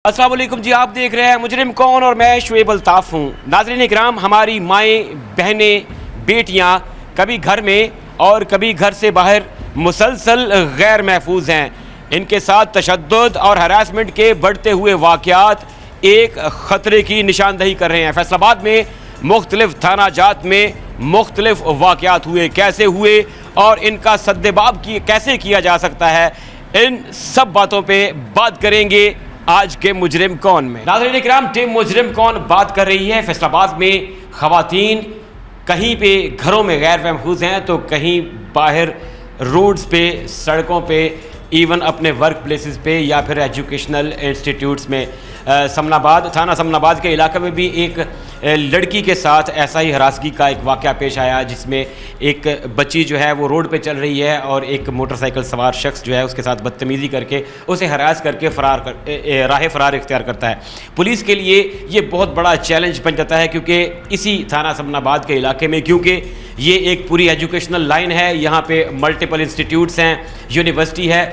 السلام علیکم جی، آپ دیکھ رہے ہیں مجرم کون اور میں شعیب الطاف ہوں۔ ناظرین اکرام، ہماری مائیں، بہنیں، بیٹیاں کبھی گھر میں اور کبھی گھر سے باہر مسلسل غیر محفوظ ہیں۔ ان کے ساتھ تشدد اور ہراسمنٹ کے بڑھتے ہوئے واقعات ایک خطرے کی نشاندہی کر رہے ہیں۔ فیصل آباد میں مختلف تھانہ جات میں مختلف واقعات ہوئے، کیسے ہوئے اور ان کا سدباب کیسے کیا جا سکتا ہے، ان سب باتوں پہ بات کریں گے آج کے مجرم کون میں۔ ناظرین اکرام، ٹیم مجرم کون بات کر رہی ہے۔ فیصل آباد میں خواتین کہیں پہ گھروں میں غیر محفوظ ہیں تو کہیں باہر روڈز پہ، سڑکوں پہ، ایون اپنے ورک پلیسز پہ یا پھر ایجوکیشنل انسٹیٹیوٹس میں۔ سمن آباد، تھانہ سمن آباد کے علاقے میں بھی ایک لڑکی کے ساتھ ایسا ہی ہراسگی کا ایک واقعہ پیش آیا، جس میں ایک بچی جو ہے وہ روڈ پہ چل رہی ہے اور ایک موٹر سائیکل سوار شخص جو ہے اس کے ساتھ بدتمیزی کر کے اسے ہراس کر کے راہ فرار اختیار کرتا ہے۔ پولیس کے لیے یہ بہت بڑا چیلنج بن جاتا ہے، کیونکہ اسی تھانہ سمن آباد کے علاقے میں، کیونکہ یہ ایک پوری ایجوکیشنل لائن ہے، یہاں پہ ملٹیپل انسٹیٹیوٹس ہیں، یونیورسٹی ہے،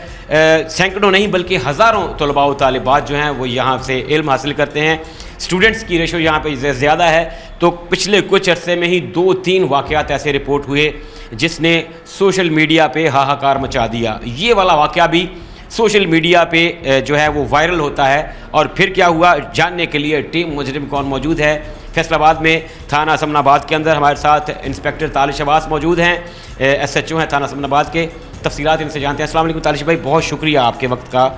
سینکڑوں نہیں بلکہ ہزاروں طلباء و طالبات جو ہیں وہ یہاں سے علم حاصل کرتے ہیں۔ اسٹوڈنٹس کی ریشو یہاں پہ زیادہ ہے، تو پچھلے کچھ عرصے میں ہی 2-3 واقعات ایسے رپورٹ ہوئے جس نے سوشل میڈیا پہ ہاہاکار مچا دیا۔ یہ والا واقعہ بھی سوشل میڈیا پہ جو ہے وہ وائرل ہوتا ہے، اور پھر کیا ہوا جاننے کے لیے ٹیم مجرم کون موجود ہے فیصل آباد میں تھانہ سمن آباد کے اندر۔ ہمارے ساتھ انسپیکٹر طالش عباس موجود ہیں، SHO ہیں تھانہ سمن آباد کے۔ تفصیلات ان سے جانتے ہیں۔ السلام علیکم طالش بھائی، بہت شکریہ آپ کے وقت کا۔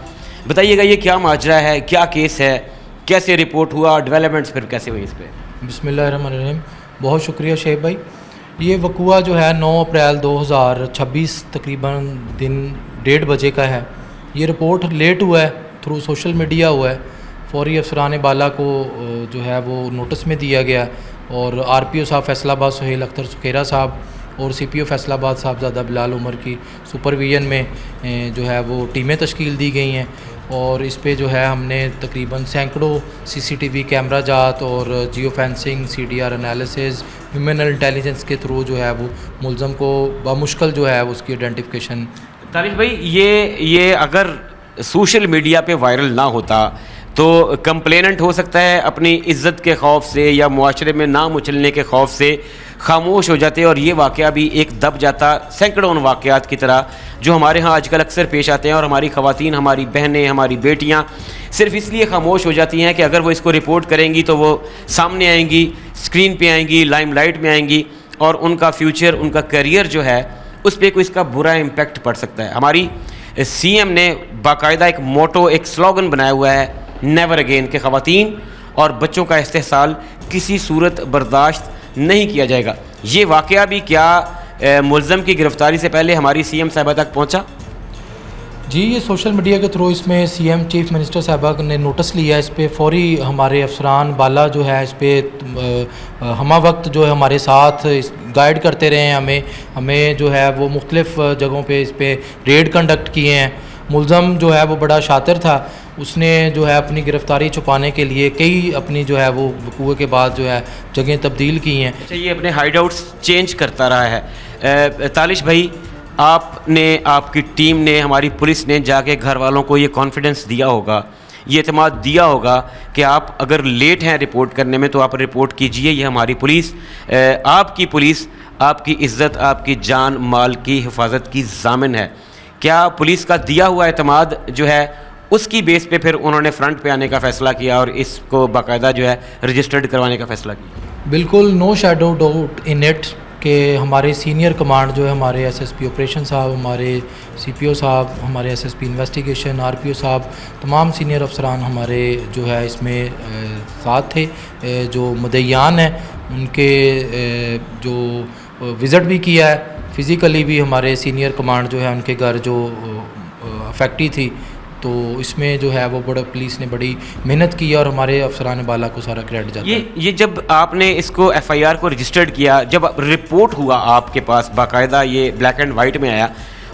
بتائیے گا یہ کیا ماجرا ہے، کیا کیس ہے، کیسے رپورٹ ہوا، ڈیولپمنٹس پھر کیسے ہوئی اس پہ؟ بسم اللہ الرحمن الرحیم، بہت شکریہ شعیب بھائی۔ یہ وقوعہ جو ہے 9 اپریل 2026 تقریباً دن 1:30 بجے کا ہے۔ یہ رپورٹ لیٹ ہوا ہے، تھرو سوشل میڈیا ہوا ہے۔ فوری افسران بالا کو جو ہے وہ نوٹس میں دیا گیا، اور RPO صاحب فیصل آباد سہیل اختر سکھیرا صاحب اور CPO فیصل آباد صاحبزادہ بلال عمر کی سپرویژن میں جو ہے وہ ٹیمیں تشکیل دی گئی ہیں، اور اس پہ جو ہے ہم نے تقریباً سینکڑوں CCTV کیمرہ جات اور geo fencing, CDR analysis, human intelligence کے تھرو جو ہے وہ ملزم کو بمشکل جو ہے اس کی آئیڈینٹیفیکیشن۔ طالش بھائی، یہ اگر سوشل میڈیا پہ وائرل نہ ہوتا تو کمپلیننٹ ہو سکتا ہے اپنی عزت کے خوف سے یا معاشرے میں نام اچھلنے کے خوف سے خاموش ہو جاتے، اور یہ واقعہ بھی ایک دب جاتا سینکڑوں ان واقعات کی طرح جو ہمارے ہاں آج کل اکثر پیش آتے ہیں، اور ہماری خواتین، ہماری بہنیں، ہماری بیٹیاں صرف اس لیے خاموش ہو جاتی ہیں کہ اگر وہ اس کو رپورٹ کریں گی تو وہ سامنے آئیں گی، اسکرین پہ آئیں گی، لائم لائٹ میں آئیں گی، اور ان کا فیوچر، ان کا کیریئر جو ہے اس پہ کوئی اس کا برا امپیکٹ پڑ سکتا ہے۔ ہماری CM نے باقاعدہ ایک موٹو، ایک سلوگن بنایا ہوا ہے، نیور اگین، کہ خواتین اور بچوں کا استحصال کسی صورت برداشت نہیں کیا جائے گا۔ یہ واقعہ بھی کیا ملزم کی گرفتاری سے پہلے ہماری CM صاحبہ تک پہنچا؟ جی، یہ سوشل میڈیا کے تھرو اس میں CM چیف منسٹر صاحبہ نے نوٹس لیا، اس پہ فوری ہمارے افسران بالا جو ہے اس پہ ہمہ وقت جو ہے ہمارے ساتھ گائیڈ کرتے رہے ہیں، ہمیں جو ہے وہ مختلف جگہوں پہ اس پہ ریڈ کنڈکٹ کیے ہیں۔ ملزم جو ہے وہ بڑا شاطر تھا، اس نے جو ہے اپنی گرفتاری چھپانے کے لیے کئی اپنی جو ہے وہ وقوع کے بعد جو ہے جگہیں تبدیل کی ہیں۔ اچھا، یہ اپنے ہائیڈ آؤٹس چینج کرتا رہا ہے۔ طالش بھائی، آپ نے، آپ کی ٹیم نے، ہماری پولیس نے جا کے گھر والوں کو یہ کانفیڈنس دیا ہوگا، یہ اعتماد دیا ہوگا کہ آپ اگر لیٹ ہیں رپورٹ کرنے میں تو آپ رپورٹ کیجئے، یہ ہماری پولیس، آپ کی پولیس آپ کی عزت، آپ کی جان مال کی حفاظت کی ضامن ہے۔ کیا پولیس کا دیا ہوا اعتماد جو ہے اس کی بیس پہ پھر انہوں نے فرنٹ پہ آنے کا فیصلہ کیا اور اس کو باقاعدہ جو ہے رجسٹرڈ کروانے کا فیصلہ کیا؟ بالکل، نو شیڈو ڈاؤٹ ان اٹ کہ ہمارے سینئر کمانڈ جو ہے، ہمارے SSP آپریشن صاحب، ہمارے CPO صاحب، ہمارے SSP انویسٹیگیشن، RPO صاحب، تمام سینئر افسران ہمارے جو ہے اس میں ساتھ تھے۔ جو مدعیان ہیں ان کے جو وزٹ بھی کیا ہے، فزیکلی بھی ہمارے سینئر کمانڈ جو ہے ان کے گھر جو افیکٹی تھی، تو اس میں جو ہے وہ بڑا پولیس نے بڑی محنت کی، اور ہمارے افسران بالا کو سارا کریڈٹ جاتا ہے۔ یہ جب آپ نے اس کو FIR کو رجسٹرڈ کیا، جب رپورٹ ہوا آپ کے پاس باقاعدہ یہ بلیک اینڈ وائٹ میں آیا،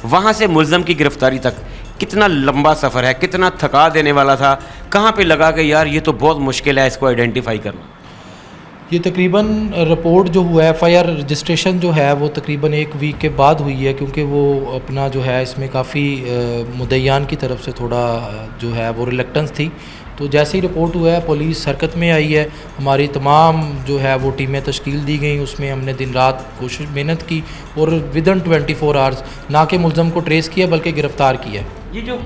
وہاں سے ملزم کی گرفتاری تک کتنا لمبا سفر ہے، کتنا تھکا دینے والا تھا، کہاں پہ لگا کہ یار یہ تو بہت مشکل ہے اس کو آئیڈینٹیفائی کرنا؟ یہ تقریباً رپورٹ جو ہوا ہے FIR رجسٹریشن جو ہے وہ تقریباً 1 ویک کے بعد ہوئی ہے، کیونکہ وہ اپنا جو ہے اس میں کافی مدعیان کی طرف سے تھوڑا جو ہے وہ ریلیکٹنس تھی تو جیسے ہی رپورٹ ہوا ہے پولیس حرکت میں آئی ہے, ہماری تمام جو ہے وہ ٹیمیں تشکیل دی گئیں, اس میں ہم نے دن رات کوشش محنت کی اور ودن 24 آورز نہ کہ ملزم کو ٹریس کیا بلکہ گرفتار کیا. یہ جو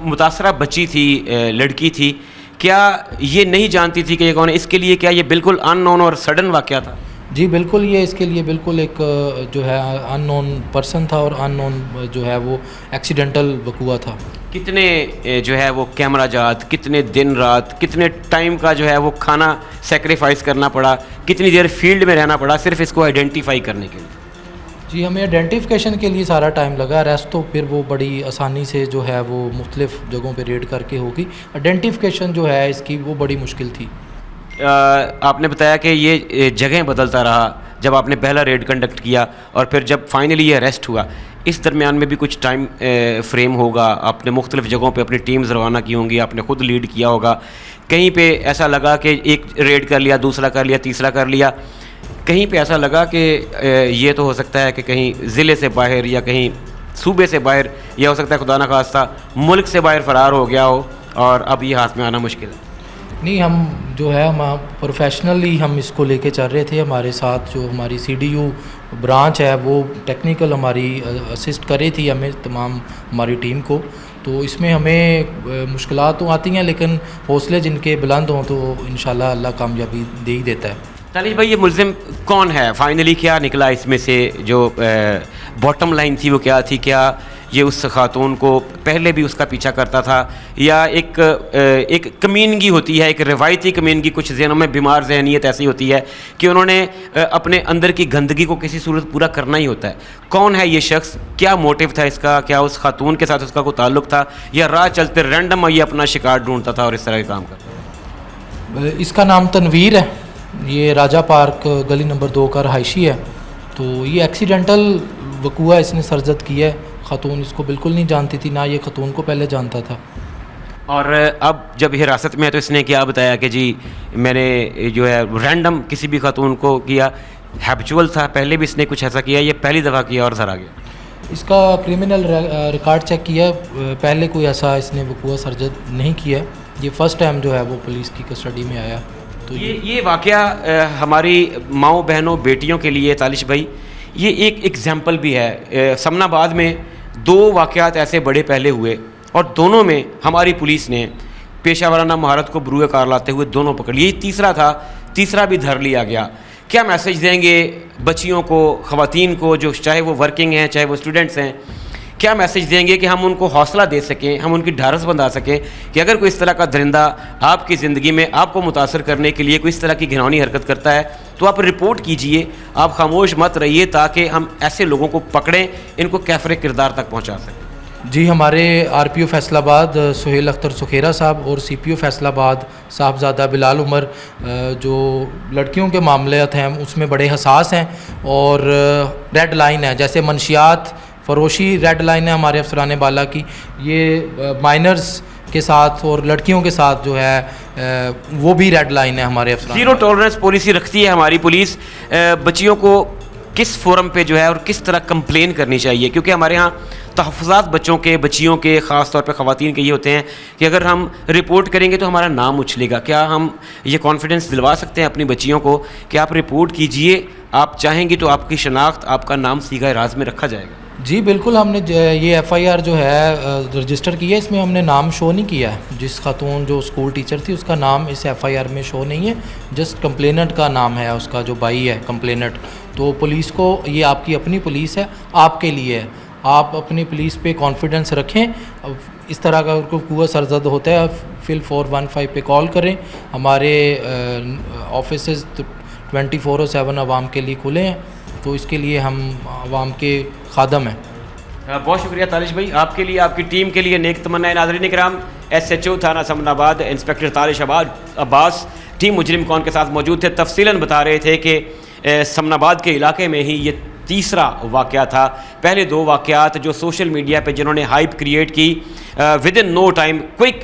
متاثرہ بچی تھی, لڑکی تھی, کیا یہ نہیں جانتی تھی کہ یہ کون ہے؟ اس کے لیے کیا یہ بالکل ان نون اور سڈن واقعہ تھا؟ جی بالکل, یہ اس کے لیے بالکل ایک جو ہے ان نون پرسن تھا اور ان نون جو ہے وہ ایکسیڈنٹل وقوع تھا. کتنے جو ہے وہ کیمرہ جات, کتنے دن رات, کتنے ٹائم کا جو ہے وہ کھانا سیکریفائز کرنا پڑا, کتنی دیر فیلڈ میں رہنا پڑا صرف اس کو آئیڈینٹیفائی کرنے کے لیے؟ جی ہمیں آئیڈینٹیفیکیشن کے لیے سارا ٹائم لگا, ریسٹ تو پھر وہ بڑی آسانی سے جو ہے وہ مختلف جگہوں پہ ریڈ کر کے ہوگی. آئیڈینٹیفیکیشن جو ہے اس کی وہ بڑی مشکل تھی. آپ نے بتایا کہ یہ جگہیں بدلتا رہا جب آپ نے پہلا ریڈ کنڈکٹ کیا اور پھر جب فائنلی یہ اریسٹ ہوا, اس درمیان میں بھی کچھ ٹائم فریم ہوگا, آپ نے مختلف جگہوں پہ اپنی ٹیمز روانہ کی ہوں گی, آپ نے خود لیڈ کیا ہوگا, کہیں پہ ایسا لگا کہ ایک ریڈ کر لیا, دوسرا کر لیا, تیسرا کر لیا, کہیں پہ ایسا لگا کہ یہ تو ہو سکتا ہے کہ کہیں ضلع سے باہر یا کہیں صوبے سے باہر, یا ہو سکتا ہے خدا نخواستہ ملک سے باہر فرار ہو گیا ہو اور اب یہ ہاتھ میں آنا مشکل ہے؟ نہیں, ہم جو ہے ہم پروفیشنلی ہم اس کو لے کے چل رہے تھے. ہمارے ساتھ جو ہماری CDU برانچ ہے وہ ٹیکنیکل ہماری اسسٹ کر رہی تھی ہمیں, تمام ہماری ٹیم کو. تو اس میں ہمیں مشکلات تو آتی ہیں لیکن حوصلے جن کے بلند ہوں تو انشاءاللہ اللہ کامیابی دے ہی دیتا ہے. طالب بھائی, یہ ملزم کون ہے فائنلی؟ کیا نکلا اس میں سے؟ جو باٹم لائن تھی وہ کیا تھی؟ کیا یہ اس خاتون کو پہلے بھی اس کا پیچھا کرتا تھا, یا ایک کمینگی ہوتی ہے, ایک روایتی کمینگی, کچھ ذہنوں میں بیمار ذہنیت ایسی ہوتی ہے کہ انہوں نے اپنے اندر کی گندگی کو کسی صورت پورا کرنا ہی ہوتا ہے. کون ہے یہ شخص؟ کیا موٹیو تھا اس کا؟ کیا اس خاتون کے ساتھ اس کا کوئی تعلق تھا, یا راہ چلتے رینڈم یہ اپنا شکار ڈھونڈتا تھا اور اس طرح کے کام کرتا؟ اس کا نام تنویر ہے, یہ راجہ پارک گلی نمبر 2 کا رہائشی ہے. تو یہ ایکسیڈنٹل وقوع اس نے سرزد کیا ہے. خاتون اس کو بالکل نہیں جانتی تھی, نہ یہ خاتون کو پہلے جانتا تھا. اور اب جب حراست میں ہے تو اس نے کیا بتایا کہ جی میں نے جو ہے رینڈم کسی بھی خاتون کو کیا؟ ہیبچول تھا, پہلے بھی اس نے کچھ ایسا کیا, یہ پہلی دفعہ کیا اور ذرا گیا؟ اس کا کرمنل ریکارڈ چیک کیا, پہلے کوئی ایسا اس نے وقوع سرزد نہیں کیا. یہ فرسٹ ٹائم جو ہے وہ پولیس کی کسٹڈی میں آیا. تو یہ واقعہ ہماری ماؤں بہنوں بیٹیوں کے لیے تالش بھائی یہ ایک ایگزامپل بھی ہے. سمن آباد میں 2 واقعات ایسے بڑے پہلے ہوئے اور دونوں میں ہماری پولیس نے پیشہ ورانہ مہارت کو بروئے کار لاتے ہوئے دونوں پکڑ لیے. تیسرا تھا, تیسرا بھی دھر لیا گیا. کیا میسج دیں گے بچیوں کو, خواتین کو, جو چاہے وہ ورکنگ ہیں چاہے وہ اسٹوڈنٹس ہیں, کیا میسج دیں گے کہ ہم ان کو حوصلہ دے سکیں, ہم ان کی ڈھارس بندھا سکیں کہ اگر کوئی اس طرح کا درندہ آپ کی زندگی میں آپ کو متاثر کرنے کے لیے کوئی اس طرح کی گھناؤنی حرکت کرتا ہے تو آپ رپورٹ کیجئے, آپ خاموش مت رہیے تاکہ ہم ایسے لوگوں کو پکڑیں, ان کو کیفر کردار تک پہنچا سکیں. جی ہمارے RPO فیصل آباد سہیل اختر سکھیرا صاحب اور CPO فیصل آباد صاحبزادہ بلال عمر جو لڑکیوں کے معاملات ہیں اس میں بڑے حساس ہیں اور ریڈ لائن ہے, جیسے منشیات فروشی ریڈ لائن ہے ہمارے افسران بالا کی, یہ مائنرز کے ساتھ اور لڑکیوں کے ساتھ جو ہے وہ بھی ریڈ لائن ہے ہمارے افسران. زیرو ٹالرنس پالیسی رکھتی ہے ہماری پولیس. بچیوں کو کس فورم پہ جو ہے اور کس طرح کمپلین کرنی چاہیے؟ کیونکہ ہمارے ہاں تحفظات بچوں کے, بچیوں کے, خاص طور پہ خواتین کے یہ ہوتے ہیں کہ اگر ہم رپورٹ کریں گے تو ہمارا نام اچھلے گا. کیا ہم یہ کانفیڈنس دلوا سکتے ہیں اپنی بچیوں کو کہ آپ رپورٹ کیجئے, آپ چاہیں گی تو آپ کی شناخت, آپ کا نام صیغہ راز میں رکھا جائے گا؟ جی بالکل, ہم نے یہ FIR جو ہے رجسٹر کی ہے, اس میں ہم نے نام شو نہیں کیا ہے. جس خاتون جو اسکول ٹیچر تھی اس کا نام اس FIR میں شو نہیں ہے, جسٹ کمپلیننٹ کا نام ہے, اس کا جو بھائی ہے کمپلیننٹ. تو پولیس کو یہ آپ کی اپنی پولیس ہے, آپ کے لیے ہے, آپ اپنی پولیس پہ کانفیڈنس رکھیں. اس طرح کا وقوع سرزد ہوتا ہے فل 415 پہ کال کریں. ہمارے آفیسز 24/7 عوام کے لیے کھلے ہیں, تو اس کے لیے ہم عوام کے خادم ہیں. بہت شکریہ تالش بھائی, آپ کے لیے, آپ کی ٹیم کے لیے نیک تمنا. ناظرین کرام, SHO تھانہ سمن آباد انسپکٹر تالش عباس ٹیم مجرم کون کے ساتھ موجود تھے. تفصیلاً بتا رہے تھے کہ سمن آباد کے علاقے میں ہی یہ تیسرا واقعہ تھا. پہلے 2 واقعات جو سوشل میڈیا پہ جنہوں نے ہائپ کریٹ کی, with in no time quick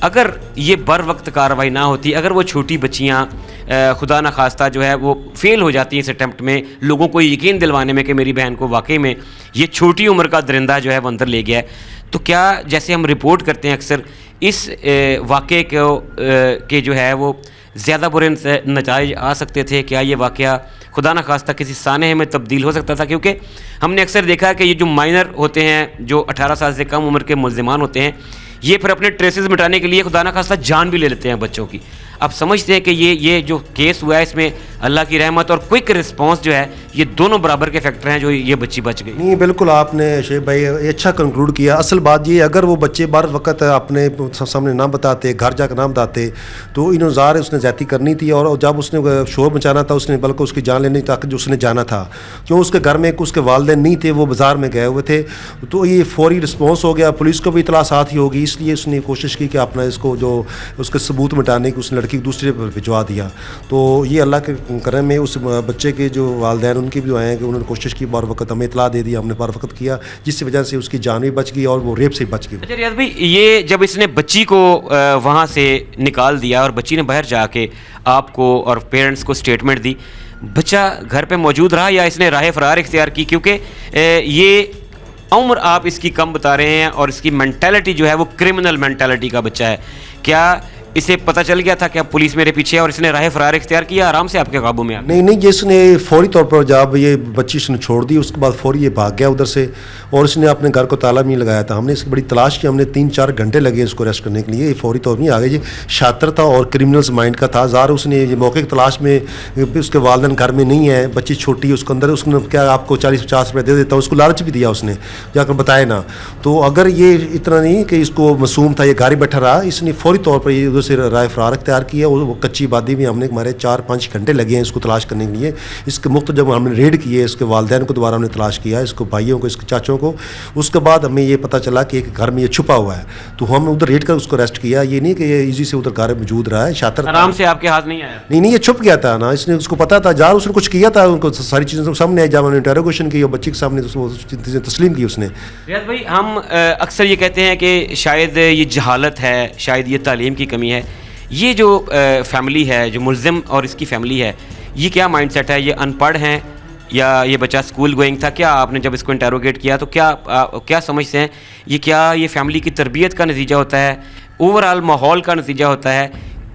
اگر یہ بر وقت کارروائی نہ ہوتی, اگر وہ چھوٹی بچیاں خدا نخواستہ جو ہے وہ فیل ہو جاتی ہیں اس اٹیمپٹ میں لوگوں کو یقین دلوانے میں کہ میری بہن کو واقعی میں یہ چھوٹی عمر کا درندہ جو ہے وہ اندر لے گیا ہے, تو کیا جیسے ہم رپورٹ کرتے ہیں اکثر اس واقعے کو کہ جو ہے وہ زیادہ برے نتائج آ سکتے تھے؟ کیا یہ واقعہ خدا نخواستہ کسی سانحے میں تبدیل ہو سکتا تھا؟ کیونکہ ہم نے اکثر دیکھا کہ یہ جو مائنر ہوتے ہیں, جو 18 سال سے کم عمر کے ملزمان ہوتے ہیں, یہ پھر اپنے ٹریسز مٹانے کے لیے خدا نخواستہ جان بھی لے لیتے ہیں بچوں کی. آپ سمجھتے ہیں کہ یہ جو کیس ہوا ہے اس میں اللہ کی رحمت اور کوئک رسپانس جو ہے یہ دونوں برابر کے فیکٹر ہیں جو یہ بچی بچ گئی؟ نہیں, بالکل آپ نے شعیب بھائی اچھا کنکلوڈ کیا. اصل بات یہ اگر وہ بچے بار وقت اپنے سامنے نہ بتاتے, گھر جا کر نہ بتاتے, تو انہوں ظاہر اس نے زیادتی کرنی تھی, اور جب اس نے شور مچانا تھا اس نے بلکہ اس کی جان لینے تک جو اس نے جانا تھا, کیوں اس کے گھر میں اس کے والدین نہیں تھے, وہ بازار میں گئے ہوئے تھے, تو یہ فوری رسپانس ہو گیا. پولیس کو بھی اطلاع ساتھ ہی ہوگی, اس لیے اس نے کوشش کی کہ اپنا اس کو جو اس کے ثبوت مٹانے کی اس لڑکی کو دوسرے پر بھجوا دیا. تو یہ اللہ کے کرم میں اس بچے کے جو والدین ان کی بھی آئے ہیں کہ انہوں نے کوشش کی, بار وقت ہمیں اطلاع دے دی, ہم نے بار وقت کیا, جس کی وجہ سے اس کی جان بھی بچ گئی اور وہ ریپ سے بچ گئی. اچھا ریاض بھائی, یہ جب اس نے بچی کو وہاں سے نکال دیا اور بچی نے باہر جا کے آپ کو اور پیرنٹس کو اسٹیٹمنٹ دی, بچہ گھر پہ موجود رہا یا اس نے راہ فرار اختیار کی؟ کیونکہ یہ عمر آپ اس کی کم بتا رہے ہیں اور اس کی مینٹیلٹی جو ہے وہ کرمنل مینٹیلٹی کا بچہ ہے. کیا اسے پتہ چل گیا تھا کہ اب پولیس میرے پیچھے ہے اور اس نے راہ فرار اختیار کیا, آرام سے آپ کے قابو میں آ گیا؟ نہیں, جس نے فوری طور پر جب یہ بچی اس نے چھوڑ دی اس کے بعد فوری یہ بھاگ گیا ادھر سے, اور اس نے اپنے گھر کو تالا بھی نہیں لگایا تھا. ہم نے اس کی بڑی تلاش کی, ہم نے 3-4 گھنٹے لگے اس کو اریسٹ کرنے کے لیے. یہ فوری طور نہیں آ گیا, یہ شاطر تھا اور کرمنلز مائنڈ کا تھا. ظاہر اس نے یہ موقع کی تلاش میں, اس کے والدین گھر میں نہیں ہے, بچی چھوٹی, اس کے اندر اس نے کیا آپ کو 40-50 روپئے دے دیتا ہوں, اس کو لالچ بھی دیا اس نے, جا کر بتائے نہ. تو اگر یہ اتنا نہیں کہ اس کو معصوم تھا, یہ گھر ہی بیٹھا رہا, اس نے فوری طور پر یہ ادھر سے رائے فرار اختیار کیا. وہ کچی آبادی میں ہم نے ہمارے 4-5 گھنٹے لگے ہیں اس کو تلاش کرنے کے لیے. اس کے مختلف جب ہم نے ریڈ کیے, اس کے والدین کو دوبارہ ہم نے تلاش کیا, اس کو بھائیوں کو, اس کے چاچوں کو, اس کے بعد ہمیں یہ پتہ چلا کہ ایک گھر میں یہ چھپا ہوا ہے, تو ہم ادھر ریڈ کر اس کو اریسٹ کیا. یہ نہیں کہ یہ ایزی سے ادھر گھر موجود رہا ہے, شاطر آرام سے آپ کے ہاتھ نہیں آیا؟ نہیں, یہ چھپ گیا تھا نا, اس نے اس کو پتا تھا, جار اس نے کچھ کیا تھا, ان کو ساری چیزیں سامنے آئی, جب ہم نے انٹروگیشن کی اور بچی کے سامنے چیزیں تسلیم کی اس نے. ریاض بھائی, ہم اکثر یہ کہتے ہیں کہ شاید یہ جہالت ہے, شاید یہ تعلیم کی کمی ہے. یہ جو فیملی ہے, جو ملزم اور اس کی فیملی ہے, یہ کیا مائنڈ سیٹ ہے؟ یہ ان پڑھ ہیں یا یہ بچہ اسکول گوئنگ تھا؟ کیا آپ نے جب اس کو انٹروگیٹ کیا تو کیا سمجھتے ہیں یہ فیملی کی تربیت کا نتیجہ ہوتا ہے, اوور آل ماحول کا نتیجہ ہوتا ہے؟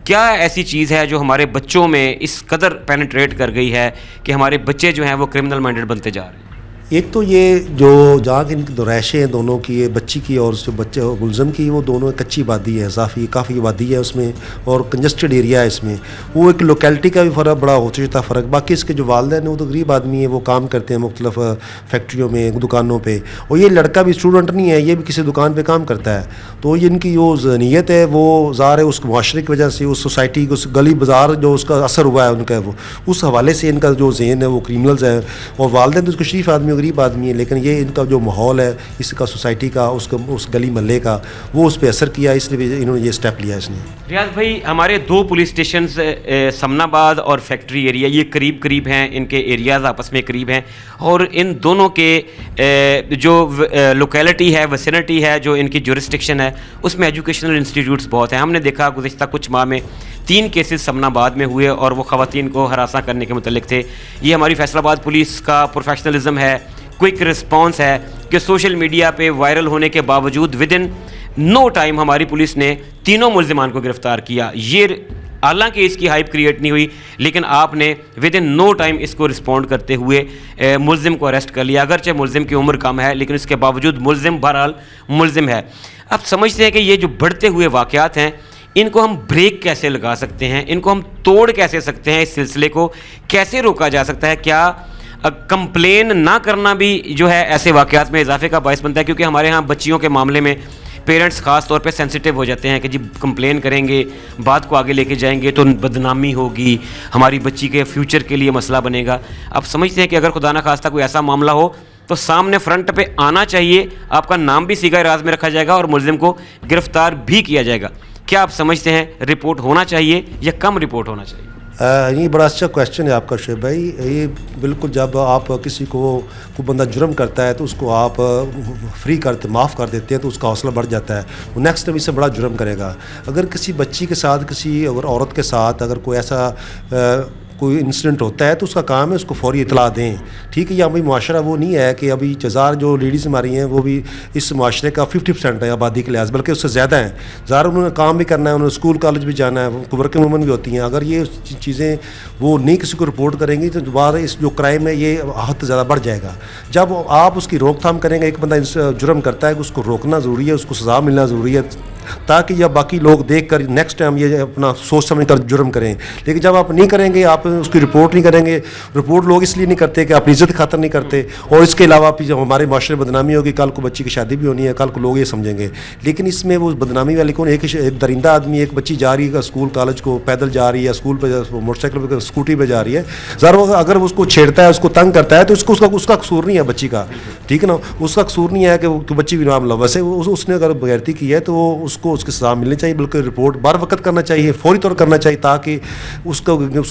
کیا ایسی چیز ہے جو ہمارے بچوں میں اس قدر پینیٹریٹ کر گئی ہے کہ ہمارے بچے جو ہیں وہ کرمنل مائنڈڈ بنتے جا رہے ہیں؟ ایک تو یہ جو جہاں کی ان کی رہائشیں ہیں دونوں کی, یہ بچی کی اور جو بچے ملزم کی, وہ دونوں کچی آبادی ہے, اضافی کافی آبادی ہے اس میں, اور کنجسٹڈ ایریا ہے اس میں. وہ ایک لوکیلٹی کا بھی فرق بڑا ہو چکا فرق. باقی اس کے جو والدین ہیں وہ تو غریب آدمی ہیں, وہ کام کرتے ہیں مختلف فیکٹریوں میں, دکانوں پہ, اور یہ لڑکا بھی اسٹوڈنٹ نہیں ہے, یہ بھی کسی دکان پہ کام کرتا ہے. تو یہ ان کی جو نیت ہے وہ ظاہر ہے اس معاشرے کی وجہ سے, اس سوسائٹی, اس گلی بازار جو اس کا اثر ہوا ہے ان کا, وہ اس حوالے سے ان کا جو ذہن ہے وہ کرمنلز ہے. اور والدین تو اس کو شریف آدمی, غریب آدمی ہے, لیکن یہ ان کا جو ماحول ہے اس کا, سوسائٹی کا, اس گلی محلے کا, وہ اس پہ اثر کیا, اس لیے انہوں نے یہ اسٹیپ لیا. اس نے ریاض بھائی, ہمارے 2 پولیس اسٹیشنز سمن آباد اور فیکٹری ایریا, یہ قریب ہیں, ان کے ایریاز آپس میں قریب ہیں, اور ان دونوں کے جو لوکیلٹی ہے, ویسینٹی ہے, جو ان کی جورسڈکشن ہے, اس میں ایجوکیشنل انسٹیٹیوٹس بہت ہیں. ہم نے دیکھا گزشتہ کچھ ماہ میں 3 کیسز سمن آباد میں ہوئے اور وہ خواتین کو ہراساں کرنے کے متعلق تھے. یہ ہماری فیصل آباد پولیس کا پروفیشنلزم ہے, کوئک رسپانس ہے کہ سوشل میڈیا پہ وائرل ہونے کے باوجود ودن نو ٹائم ہماری پولیس نے 3 ملزمان کو گرفتار کیا. یہ حالانکہ اس کی ہائپ کریٹ نہیں ہوئی, لیکن آپ نے ودن نو ٹائم اس کو رسپونڈ کرتے ہوئے ملزم کو اریسٹ کر لیا. اگرچہ ملزم کی عمر کم ہے, لیکن اس کے باوجود ملزم بہرحال ملزم ہے. اب سمجھتے ہیں کہ یہ جو بڑھتے ہوئے واقعات ہیں, ان کو ہم بریک کیسے لگا سکتے ہیں, ان کو ہم توڑ کیسے سکتے ہیں, اس سلسلے کو کیسے روکا جا سکتا ہے؟ کیا کمپلین نہ کرنا بھی جو ہے ایسے واقعات میں اضافے کا باعث بنتا ہے؟ کیونکہ ہمارے ہاں بچیوں کے معاملے میں پیرنٹس خاص طور پہ سینسیٹیو ہو جاتے ہیں کہ جی کمپلین کریں گے, بات کو آگے لے کے جائیں گے تو بدنامی ہوگی, ہماری بچی کے فیوچر کے لیے مسئلہ بنے گا. آپ سمجھتے ہیں کہ اگر خدا نہ خواستہ کوئی ایسا معاملہ ہو تو سامنے فرنٹ پہ آنا چاہیے, آپ کا نام بھی صیغہ راز میں رکھا جائے گا اور ملزم کو گرفتار بھی کیا جائے گا. کیا آپ سمجھتے ہیں رپورٹ ہونا چاہیے یا کم رپورٹ ہونا چاہیے؟ یہ بڑا اچھا کویشچن ہے آپ کا شعیب بھائی. یہ بالکل جب آپ کسی کو کوئی بندہ جرم کرتا ہے تو اس کو آپ فری کرتے معاف کر دیتے ہیں تو اس کا حوصلہ بڑھ جاتا ہے, وہ نیکسٹ ٹائم اس سے بڑا جرم کرے گا. اگر کسی بچی کے ساتھ کسی اگر عورت کے ساتھ اگر کوئی ایسا کوئی انسیڈنٹ ہوتا ہے تو اس کا کام ہے اس کو فوری اطلاع دیں. ٹھیک ہے, یہ ابھی معاشرہ وہ نہیں ہے کہ ابھی ہزار جو لیڈیز ہماری ہیں وہ بھی اس معاشرے کا 50% ہے آبادی کے لحاظ, بلکہ اس سے زیادہ ہیں. ظاہر انہوں نے کام بھی کرنا ہے, انہوں نے اسکول کالج بھی جانا ہے, ورکنگ وومن بھی ہوتی ہیں. اگر یہ چیزیں وہ نہیں کسی کو رپورٹ کریں گی تو دوبارہ اس جو کرائم ہے یہ حد زیادہ بڑھ جائے گا. جب آپ اس کی روک تھام کریں گے, ایک بندہ جرم کرتا ہے کہ اس کو روکنا ضروری ہے, اس کو سزا ملنا ضروری ہے تاکہ یہ باقی لوگ دیکھ کر نیکسٹ ٹائم یہ اپنا سوچ سمجھ کر جرم کریں. لیکن جب آپ نہیں کریں گے, آپ اس کی رپورٹ نہیں کریں گے, رپورٹ لوگ اس لیے نہیں کرتے کہ اپنی عزت خاطر نہیں کرتے, اور اس کے علاوہ جب ہمارے معاشرے میں بدنامی ہوگی, کل کو بچی کی شادی بھی ہونی ہے, کل کو لوگ یہ سمجھیں گے. لیکن اس میں وہ بدنامی والے کون, ایک درندہ آدمی, ایک بچی جا رہی ہے اسکول کالج کو پیدل جا رہی ہے, اسکول پہ موٹر سائیکل پہ اسکوٹی پہ جا رہی ہے, ضرور اگر اس کو چھیڑتا ہے, اس کو تنگ کرتا ہے تو اس کا قصور نہیں ہے بچی کا. ٹھیک ہے نا, اس کا قصور نہیں ہے کہ بچی بھی نام لو, ویسے اس نے اگر بغیرتی کی ہے تو اس کو اس کی سزا ملنی چاہیے, بلکہ رپورٹ بر وقت کرنا چاہیے, فوری طور کرنا چاہیے تاکہ اس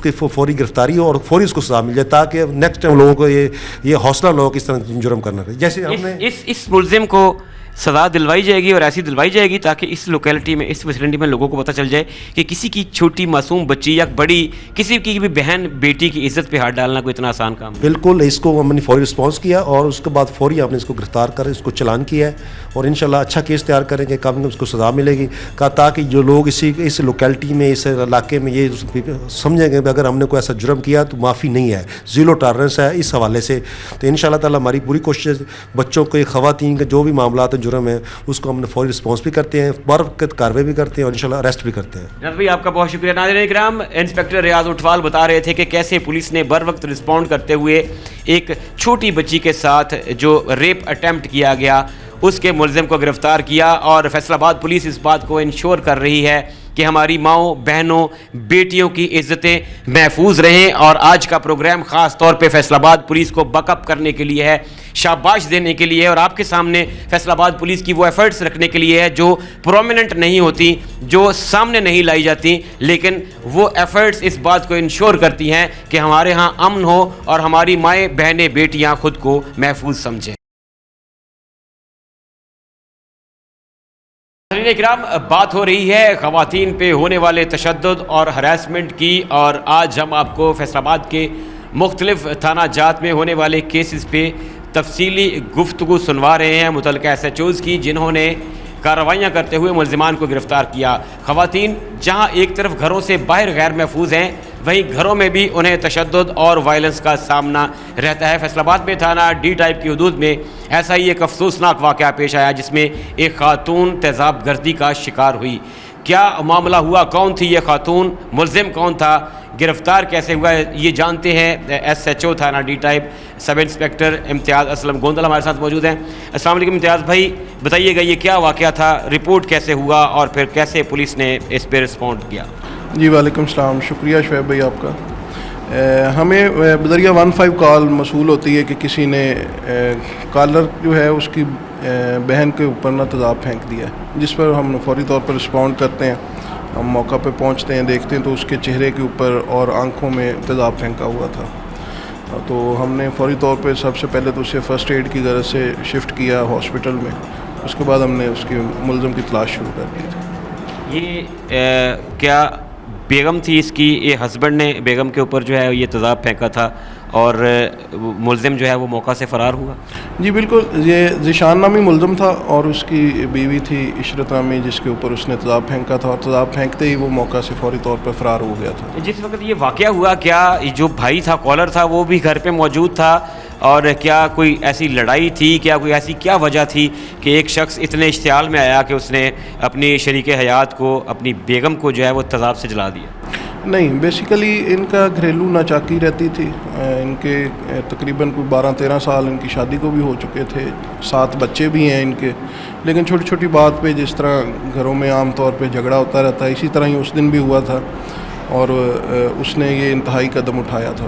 کی فوری گرفتاری ہو اور فوری اس کو سزا مل جائے تاکہ نیکسٹ ٹائم لوگوں کو یہ حوصلہ لوگوں کو اس طرح جرم کرنا ہے. جیسے ہم نے اس ملزم کو سزا دلوائی جائے گی اور ایسی دلوائی جائے گی تاکہ اس لوکیلٹی میں, اس ویسلنٹی میں لوگوں کو پتہ چل جائے کہ کسی کی چھوٹی معصوم بچی یا بڑی کسی کی بھی بہن بیٹی کی عزت پہ ہاتھ ڈالنا کوئی اتنا آسان کام. بالکل, اس کو ہم نے فوری رسپانس کیا اور اس کے بعد فوری ہم نے اس کو گرفتار کر اس کو چلان کیا ہے, اور انشاءاللہ اچھا کیس تیار کریں گے, کم اس کو سزا ملے گی تاکہ جو لوگ اس لوکیلٹی میں اس علاقے میں یہ سمجھیں گے کہ اگر ہم نے کوئی ایسا جرم کیا تو معافی نہیں ہے, زیرو ٹالرنس ہے اس حوالے سے. تو انشاءاللہ تعالی ہماری پوری کوشش ہے بچوں کو, خواتین کے جو بھی معاملات جرم ہیں اس کو ہم نے فوری رسپانس بھی کرتے ہیں, بر وقت کارروائی بھی کرتے ہیں اور انشاءاللہ اریسٹ بھی کرتے ہیں. جناب بھائی آپ کا بہت شکریہ. ناظرین کرام, انسپیکٹر ریاض اٹھوال بتا رہے تھے کہ کیسے پولیس نے بر وقت رسپونڈ کرتے ہوئے ایک چھوٹی بچی کے ساتھ جو ریپ اٹیمپٹ کیا گیا اس کے ملزم کو گرفتار کیا, اور فیصل آباد پولیس اس بات کو انشور کر رہی ہے کہ ہماری ماؤں بہنوں بیٹیوں کی عزتیں محفوظ رہیں. اور آج کا پروگرام خاص طور پہ فیصل آباد پولیس کو بیک اپ کرنے کے لیے ہے, شاباش دینے کے لیے, اور آپ کے سامنے فیصل آباد پولیس کی وہ ایفرٹس رکھنے کے لیے ہے جو پرومیننٹ نہیں ہوتی, جو سامنے نہیں لائی جاتی, لیکن وہ ایفرٹس اس بات کو انشور کرتی ہیں کہ ہمارے ہاں امن ہو اور ہماری مائیں بہنیں بیٹیاں خود کو محفوظ سمجھیں. اکرام, بات ہو رہی ہے خواتین پہ ہونے والے تشدد اور ہراسمنٹ کی, اور آج ہم آپ کو فیصل آباد کے مختلف تھانہ جات میں ہونے والے کیسز پہ تفصیلی گفتگو سنوا رہے ہیں متعلقہ ایس ایچ اوز کی جنہوں نے کارروائیاں کرتے ہوئے ملزمان کو گرفتار کیا. خواتین جہاں ایک طرف گھروں سے باہر غیر محفوظ ہیں, وہیں گھروں میں بھی انہیں تشدد اور وائلنس کا سامنا رہتا ہے. فیصل آباد میں تھانہ ڈی ٹائپ کی حدود میں ایسا ہی ایک افسوسناک واقعہ پیش آیا جس میں ایک خاتون تیزاب گردی کا شکار ہوئی. کیا معاملہ ہوا, کون تھی یہ خاتون, ملزم کون تھا, گرفتار کیسے ہوا, یہ جانتے ہیں ایس ایچ او تھانہ ڈی ٹائپ سب انسپیکٹر امتیاز اسلم گوندل ہمارے ساتھ موجود ہیں. السلام علیکم امتیاز بھائی, بتائیے گا یہ کیا واقعہ تھا, رپورٹ کیسے ہوا اور پھر کیسے پولیس نے اس پہ رسپونڈ کیا؟ جی وعلیکم السلام, شکریہ شعیب بھائی آپ کا. ہمیں بذریعہ 15 کال موصول ہوتی ہے کہ کسی نے کالر جو ہے اس کی بہن کے اوپر نہ تیزاب پھینک دیا ہے, جس پر ہم فوری طور پر رسپونڈ کرتے ہیں. ہم موقع پہ پہنچتے ہیں, دیکھتے ہیں تو اس کے چہرے کے اوپر اور آنکھوں میں تیزاب پھینکا ہوا تھا. تو ہم نے فوری طور پہ سب سے پہلے تو اسے فرسٹ ایڈ کی غرض سے شفٹ کیا ہاسپٹل میں, اس کے بعد ہم نے اس کی ملزم کی تلاش شروع کر دی تھی. یہ کیا بیگم تھی اس کی, یہ ہسبینڈ نے بیگم کے اوپر جو ہے یہ تیزاب پھینکا تھا اور ملزم جو ہے وہ موقع سے فرار ہوا؟ جی بالکل, یہ ذیشان نامی ملزم تھا اور اس کی بیوی تھی عشرت نامی جس کے اوپر اس نے تیزاب پھینکا تھا, اور تیزاب پھینکتے ہی وہ موقع سے فوری طور پر فرار ہو گیا تھا. جس وقت یہ واقعہ ہوا کیا جو بھائی تھا, کالر تھا, وہ بھی گھر پہ موجود تھا, اور کیا کوئی ایسی لڑائی تھی, کیا کوئی ایسی کیا وجہ تھی کہ ایک شخص اتنے اشتعال میں آیا کہ اس نے اپنی شریک حیات کو, اپنی بیگم کو جو ہے وہ تیزاب سے جلا دیا؟ نہیں, بیسیکلی ان کا گھریلو ناچاکی رہتی تھی. ان کے تقریباً کوئی 12-13 سال ان کی شادی کو بھی ہو چکے تھے, 7 بچے بھی ہیں ان کے, لیکن چھوٹی چھوٹی بات پہ جس طرح گھروں میں عام طور پہ جھگڑا ہوتا رہتا ہے, اسی طرح ہی اس دن بھی ہوا تھا اور اس نے یہ انتہائی قدم اٹھایا تھا.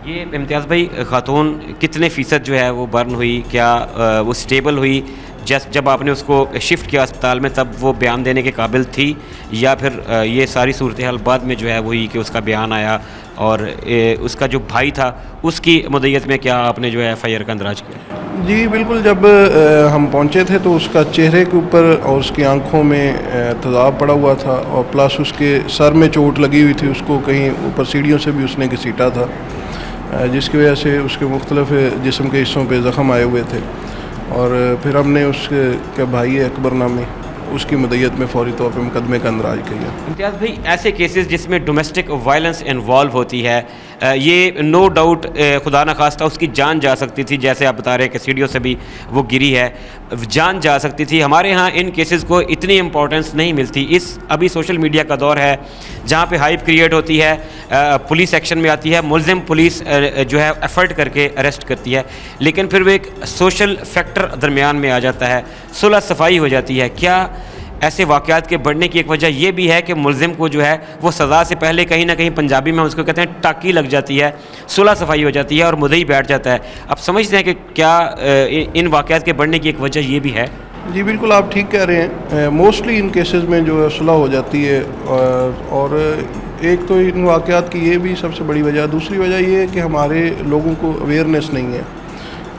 یہ امتیاز بھائی, خاتون کتنے فیصد جو ہے وہ برن ہوئی, کیا وہ سٹیبل ہوئی جب آپ نے اس کو شفٹ کیا اسپتال میں تب وہ بیان دینے کے قابل تھی, یا پھر یہ ساری صورتحال بعد میں جو ہے وہی کہ اس کا بیان آیا اور اس کا جو بھائی تھا اس کی مدعیت میں کیا آپ نے جو ہے FIR کا اندراج کیا؟ جی بالکل, جب ہم پہنچے تھے تو اس کا چہرے کے اوپر اور اس کی آنکھوں میں تیزاب پڑا ہوا تھا, اور پلس اس کے سر میں چوٹ لگی ہوئی تھی, اس کو کہیں اوپر سیڑھیوں سے بھی اس نے گھسیٹا تھا, جس کی وجہ سے اس کے مختلف جسم کے حصوں پہ زخم آئے ہوئے تھے. اور پھر ہم نے اس کے بھائی اکبر نامی اس کی مدعیت میں فوری طور پہ مقدمے کا اندراج کیا. امتیاز بھائی, ایسے کیسز جس میں ڈومیسٹک وائلنس انوالو ہوتی ہے, یہ نو ڈاؤٹ خدا نخواستہ اس کی جان جا سکتی تھی, جیسے آپ بتا رہے ہیں کہ سیڑھیوں سے بھی وہ گری ہے, جان جا سکتی تھی. ہمارے ہاں ان کیسز کو اتنی امپورٹنس نہیں ملتی. ابھی سوشل میڈیا کا دور ہے جہاں پہ ہائپ کریٹ ہوتی ہے, پولیس ایکشن میں آتی ہے, ملزم پولیس جو ہے ایفرٹ کر کے اریسٹ کرتی ہے, لیکن پھر وہ ایک سوشل فیکٹر درمیان میں آ جاتا ہے, صلح صفائی ہو جاتی ہے. کیا ایسے واقعات کے بڑھنے کی ایک وجہ یہ بھی ہے کہ ملزم کو جو ہے وہ سزا سے پہلے کہیں نہ کہیں, پنجابی میں اس کو کہتے ہیں ٹاکی لگ جاتی ہے, صلح صفائی ہو جاتی ہے اور مدعی بیٹھ جاتا ہے؟ آپ سمجھتے ہیں کہ کیا ان واقعات کے بڑھنے کی ایک وجہ یہ بھی ہے؟ جی بالکل, آپ ٹھیک کہہ رہے ہیں. موسٹلی ان کیسز میں جو ہے صلح ہو جاتی ہے, اور ایک تو ان واقعات کی یہ بھی سب سے بڑی وجہ. دوسری وجہ یہ ہے کہ ہمارے لوگوں کو اویئرنیس نہیں ہے.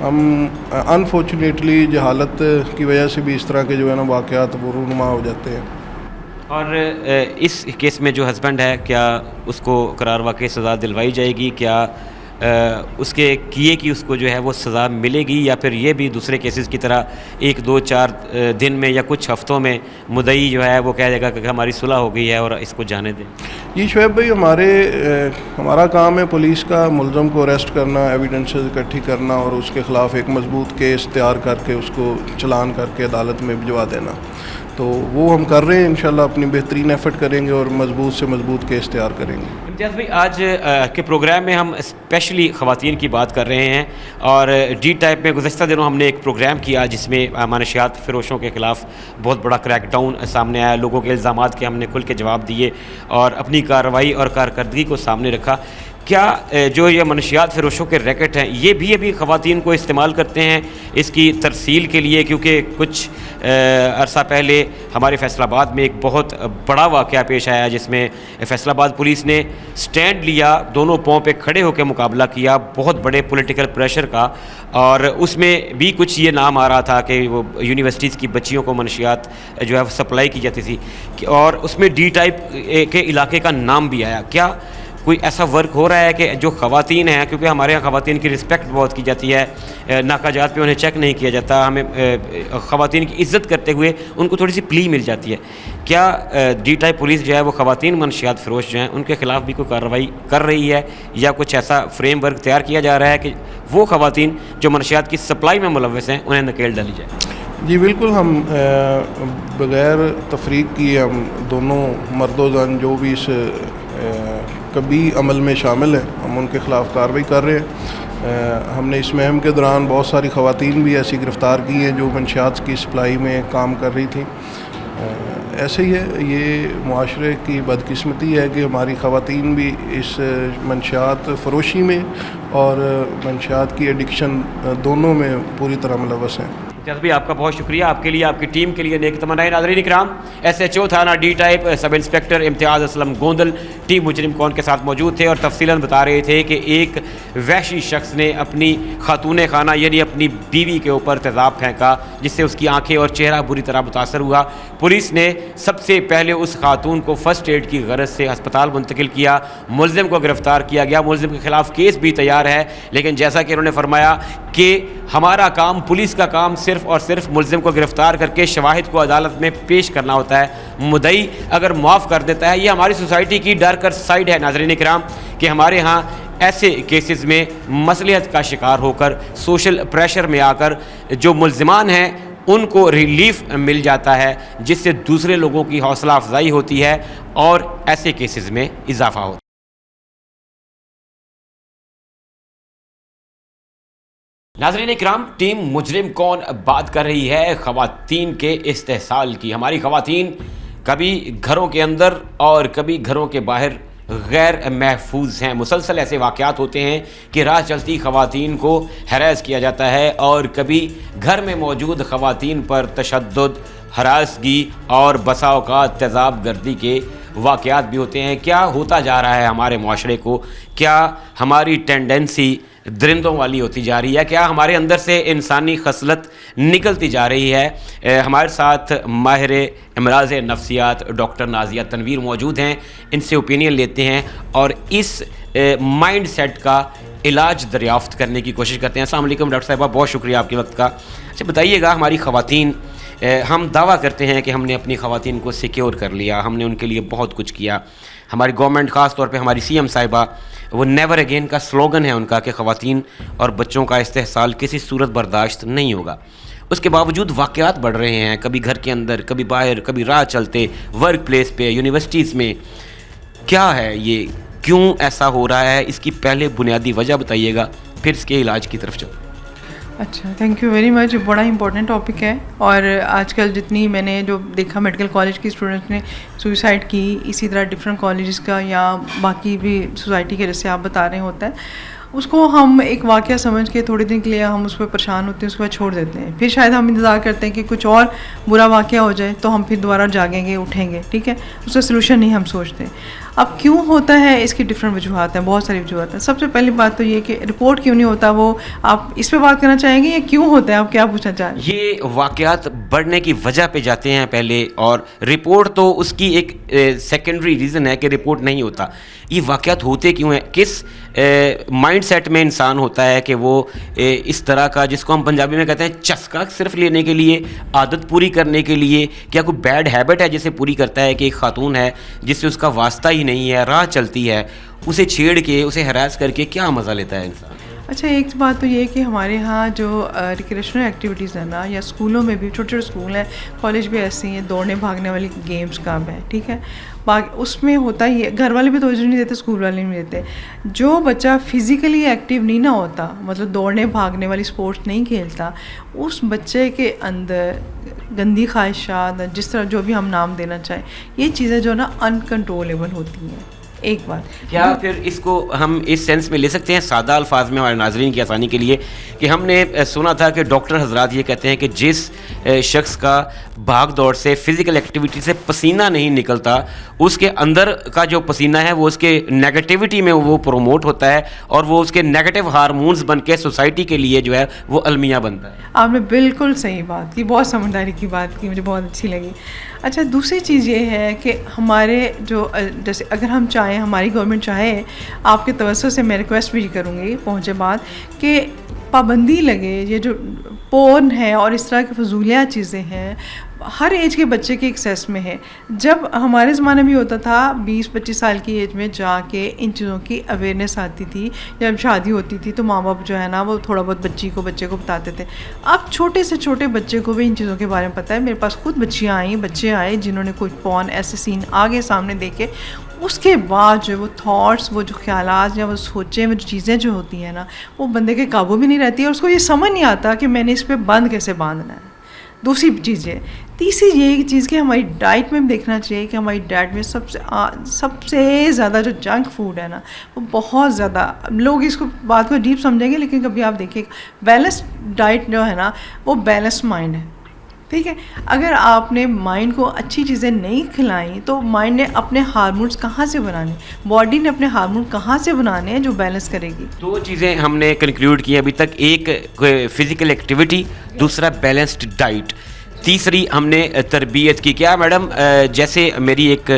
ہم انفارچونیٹلی جہالت کی وجہ سے بھی اس طرح کے جو ہے نا واقعات وہ رونما ہو جاتے ہیں. اور اس کیس میں جو ہسبینڈ ہے, کیا اس کو قرار واقعی سزا دلوائی جائے گی؟ کیا اس کے کیے کی اس کو جو ہے وہ سزا ملے گی, یا پھر یہ بھی دوسرے کیسز کی طرح 1-2-4 دن میں یا کچھ ہفتوں میں مدعی جو ہے وہ کہہ دے گا کہ ہماری صلح ہو گئی ہے اور اس کو جانے دیں؟ جی شعیب بھائی, ہمارا کام ہے پولیس کا ملزم کو اریسٹ کرنا, ایویڈنسز اکٹھی کرنا اور اس کے خلاف ایک مضبوط کیس تیار کر کے اس کو چلان کر کے عدالت میں بھجوا دینا. تو وہ ہم کر رہے ہیں, انشاءاللہ اپنی بہترین ایفرٹ کریں گے اور مضبوط سے مضبوط کیس تیار کریں گے. امتیاز بھائی, آج کے پروگرام میں ہم اسپیشلی خواتین کی بات کر رہے ہیں, اور ڈی ٹائپ میں گزشتہ دنوں ہم نے ایک پروگرام کیا جس میں منشیات فروشوں کے خلاف بہت بڑا کریک ڈاؤن سامنے آیا. لوگوں کے الزامات کے ہم نے کھل کے جواب دیے اور اپنی کارروائی اور کارکردگی کو سامنے رکھا. کیا جو یہ منشیات فروشوں کے ریکٹ ہیں یہ بھی ابھی خواتین کو استعمال کرتے ہیں اس کی ترسیل کے لیے؟ کیونکہ کچھ عرصہ پہلے ہمارے فیصل آباد میں ایک بہت بڑا واقعہ پیش آیا جس میں فیصل آباد پولیس نے سٹینڈ لیا, دونوں پاؤں پہ کھڑے ہو کے مقابلہ کیا بہت بڑے پولیٹیکل پریشر کا, اور اس میں بھی کچھ یہ نام آ رہا تھا کہ وہ یونیورسٹیز کی بچیوں کو منشیات جو ہے سپلائی کی جاتی تھی, اور اس میں ڈی ٹائپ کے علاقے کا نام بھی آیا. کیا کوئی ایسا ورک ہو رہا ہے کہ جو خواتین ہیں, کیونکہ ہمارے یہاں خواتین کی رسپیکٹ بہت کی جاتی ہے, ناکہ جات پہ انہیں چیک نہیں کیا جاتا, ہمیں خواتین کی عزت کرتے ہوئے ان کو تھوڑی سی پلی مل جاتی ہے, کیا ڈی ٹائپ پولیس جو ہے وہ خواتین منشیات فروش جو ہیں ان کے خلاف بھی کوئی کارروائی کر رہی ہے, یا کچھ ایسا فریم ورک تیار کیا جا رہا ہے کہ وہ خواتین جو منشیات کی سپلائی میں ملوث ہیں انہیں نکیل ڈالی جائے؟ جی بالکل, ہم بغیر تفریق کیے ہم دونوں مرد و زن جو بھی اس کبھی عمل میں شامل ہیں ہم ان کے خلاف کارروائی کر رہے ہیں. ہم نے اس مہم کے دوران بہت ساری خواتین بھی ایسی گرفتار کی ہیں جو منشیات کی سپلائی میں کام کر رہی تھیں. ایسے ہی ہے, یہ معاشرے کی بدقسمتی ہے کہ ہماری خواتین بھی اس منشیات فروشی میں اور منشیات کی ایڈکشن دونوں میں پوری طرح ملوث ہیں. بھی آپ کا بہت شکریہ, آپ کے لیے آپ کی ٹیم کے لیے نیک تمنائیں. ناظرین کرام, SHO تھانہ ڈی ٹائپ سب انسپکٹر امتیاز اسلم گوندل ٹیم مجرم کون کے ساتھ موجود تھے اور تفصیلاً بتا رہے تھے کہ ایک وحشی شخص نے اپنی خاتون خانہ یعنی اپنی بیوی کے اوپر تیزاب پھینکا جس سے اس کی آنکھیں اور چہرہ بری طرح متاثر ہوا. پولیس نے سب سے پہلے اس خاتون کو فرسٹ ایڈ کی غرض سے ہسپتال منتقل کیا, ملزم کو گرفتار کیا گیا, ملزم کے خلاف کیس بھی تیار ہے, لیکن جیسا کہ انہوں نے فرمایا کہ ہمارا کام, پولیس کا کام صرف اور صرف ملزم کو گرفتار کر کے شواہد کو عدالت میں پیش کرنا ہوتا ہے. مدعی اگر معاف کر دیتا ہے, یہ ہماری سوسائٹی کی ڈارکر سائیڈ ہے ناظرین کرام, کہ ہمارے ہاں ایسے کیسز میں مصلحت کا شکار ہو کر سوشل پریشر میں آ کر جو ملزمان ہیں ان کو ریلیف مل جاتا ہے, جس سے دوسرے لوگوں کی حوصلہ افزائی ہوتی ہے اور ایسے کیسز میں اضافہ ہوتا ہے. ناظرین اکرام, ٹیم مجرم کون بات کر رہی ہے خواتین کے استحصال کی. ہماری خواتین کبھی گھروں کے اندر اور کبھی گھروں کے باہر غیر محفوظ ہیں. مسلسل ایسے واقعات ہوتے ہیں کہ راہ چلتی خواتین کو ہراس کیا جاتا ہے اور کبھی گھر میں موجود خواتین پر تشدد, ہراسگی اور بسا اوقات تیزاب گردی کے واقعات بھی ہوتے ہیں. کیا ہوتا جا رہا ہے ہمارے معاشرے کو؟ کیا ہماری ٹینڈنسی درندوں والی ہوتی جا رہی ہے؟ کیا ہمارے اندر سے انسانی خصلت نکلتی جا رہی ہے؟ ہمارے ساتھ ماہر امراض نفسیات ڈاکٹر نازیہ تنویر موجود ہیں. ان سے اوپینین لیتے ہیں اور اس مائنڈ سیٹ کا علاج دریافت کرنے کی کوشش کرتے ہیں. السلام علیکم ڈاکٹر صاحبہ, بہت شکریہ آپ کے وقت کا. اچھا بتائیے گا, ہماری خواتین, ہم دعویٰ کرتے ہیں کہ ہم نے اپنی خواتین کو سیکیور کر لیا, ہم نے ان کے لیے بہت کچھ کیا. ہماری گورنمنٹ, خاص طور پہ ہماری سی ایم صاحبہ, وہ نیور اگین کا سلوگن ہے ان کا کہ خواتین اور بچوں کا استحصال کسی صورت برداشت نہیں ہوگا. اس کے باوجود واقعات بڑھ رہے ہیں, کبھی گھر کے اندر, کبھی باہر, کبھی راہ چلتے, ورک پلیس پہ, یونیورسٹیز میں. کیا ہے یہ, کیوں ایسا ہو رہا ہے؟ اس کی پہلے بنیادی وجہ بتائیے گا, پھر اس کے علاج کی طرف چلیں. اچھا, تھینک یو ویری مچ. بڑا امپورٹنٹ ٹاپک ہے, اور آج کل جتنی میں نے جو دیکھا میڈیکل کالج کی اسٹوڈنٹس نے سوئسائڈ کی, اسی طرح ڈفرینٹ کالجز کا یا باقی بھی سوسائٹی کے جیسے آپ بتا رہے ہوتا ہے, اس کو ہم ایک واقعہ سمجھ کے تھوڑے دن کے لیے ہم اس پہ پریشان ہوتے ہیں, اس کے بعد چھوڑ دیتے ہیں. پھر شاید ہم انتظار کرتے ہیں کہ کچھ اور برا واقعہ ہو جائے تو ہم پھر دوبارہ جاگیں گے, اٹھیں گے, ٹھیک ہے. اس کا سلوشن نہیں ہم سوچتے. اب کیوں ہوتا ہے, اس کی ڈفرینٹ وجوہات ہیں, بہت ساری وجوہات ہیں. سب سے پہلی بات تو یہ کہ رپورٹ کیوں نہیں ہوتا, وہ آپ اس پہ بات کرنا چاہیں گے یا کیوں ہوتا ہے, آپ کیا پوچھنا چاہیں گے؟ یہ واقعات بڑھنے کی وجہ پہ جاتے ہیں پہلے, اور رپورٹ تو اس کی ایک سیکنڈری ریزن ہے کہ رپورٹ نہیں ہوتا. یہ واقعات ہوتے کیوں ہیں؟ کس مائنڈ سیٹ میں انسان ہوتا ہے کہ وہ اس طرح کا, جس کو ہم پنجابی میں کہتے ہیں چسکا, صرف لینے کے لیے, عادت پوری کرنے کے لیے, کیا کوئی بیڈ ہیبٹ ہے جسے پوری کرتا ہے کہ ایک خاتون ہے جس سے اس کا واسطہ ہی نہیں ہے, راہ چلتی ہے, اسے چھیڑ کے, اسے ہراس کر کے کیا مزہ لیتا ہے انسان؟ اچھا, ایک بات تو یہ کہ ہمارے ہاں جو ریکریشنل ایکٹیویٹیز ہیں نا, یا اسکولوں میں بھی, چھوٹے چھوٹے اسکول ہیں, کالج بھی ایسے ہیں, دوڑنے بھاگنے والی گیمس کا ہے, ٹھیک ہے. اس میں ہوتا ہی ہے, گھر والے بھی توجہ نہیں دیتے, اسکول والے نہیں دیتے. جو بچہ فزیکلی ایکٹیو نہیں نہ ہوتا, مطلب دوڑنے بھاگنے والی اسپورٹس نہیں کھیلتا, اس بچے کے اندر گندی خواہشات, جس طرح جو بھی ہم نام دینا چاہیں, یہ چیزیں جو نا انکنٹرولیبل ہوتی ہیں. ایک بات, کیا پھر اس کو ہم اس سینس میں لے سکتے ہیں سادہ الفاظ میں ہمارے ناظرین کی آسانی کے لیے, کہ ہم نے سنا تھا کہ ڈاکٹر حضرات یہ کہتے ہیں کہ جس شخص کا بھاگ دوڑ سے, فزیکل ایکٹیویٹی سے پسینہ نہیں نکلتا, اس کے اندر کا جو پسینہ ہے وہ اس کے نیگیٹیوٹی میں وہ پروموٹ ہوتا ہے, اور وہ اس کے نیگیٹو ہارمونز بن کے سوسائٹی کے لیے جو ہے وہ المیہ بنتا ہے. آپ نے بالکل صحیح بات کی, بہت سمجھداری کی بات کی, مجھے بہت اچھی لگی. اچھا, دوسری چیز یہ ہے کہ ہمارے جو, جیسے اگر ہم چاہیں, ہماری گورنمنٹ چاہے, آپ کے توسط سے میں ریکویسٹ بھی کروں گی پہنچے بات, کہ پابندی لگے, یہ جو پورن ہے اور اس طرح کی فضولیات چیزیں ہیں, ہر ایج کے بچے کے ایکسیس میں ہے. جب ہمارے زمانے میں ہوتا تھا 20-25 سال کی ایج میں جا کے ان چیزوں کی اویئرنیس آتی تھی, جب شادی ہوتی تھی تو ماں باپ جو ہے نا وہ تھوڑا بہت بچے کو بتاتے تھے. اب چھوٹے سے چھوٹے بچے کو بھی ان چیزوں کے بارے میں پتہ ہے. میرے پاس خود بچے آئے جنہوں نے کوئی پون ایسے سین آگے سامنے دیکھے, اس کے بعد جو وہ تھاٹس, وہ جو خیالات یا وہ سوچیں, وہ جو چیزیں جو ہوتی ہیں نا, وہ بندے کے قابو بھی نہیں رہتی, اور اس کو یہ سمجھ نہیں آتا کہ میں نے اس پہ بند کیسے باندھنا ہے. دوسری چیز یہ. تیسری یہ چیز کہ ہماری ڈائٹ میں دیکھنا چاہیے کہ ہماری ڈائٹ میں سب سے زیادہ جو جنک فوڈ ہے نا, وہ بہت زیادہ, لوگ اس کو بات کو ڈیپ سمجھیں گے, لیکن کبھی آپ دیکھیے بیلنس ڈائٹ جو ہے نا, وہ بیلنس مائنڈ ہے, ٹھیک ہے. اگر آپ نے مائنڈ کو اچھی چیزیں نہیں کھلائیں تو مائنڈ نے اپنے ہارمونس کہاں سے بنانے, باڈی نے اپنے ہارمون کہاں سے بنانے ہیں جو بیلنس کرے گی. دو چیزیں ہم نے کنکلیوڈ کی ابھی تک, ایک فزیکل ایکٹیویٹی, دوسرا بیلنسڈ ڈائٹ, تیسری ہم نے تربیت کی. کیا میڈم, جیسے میری ایک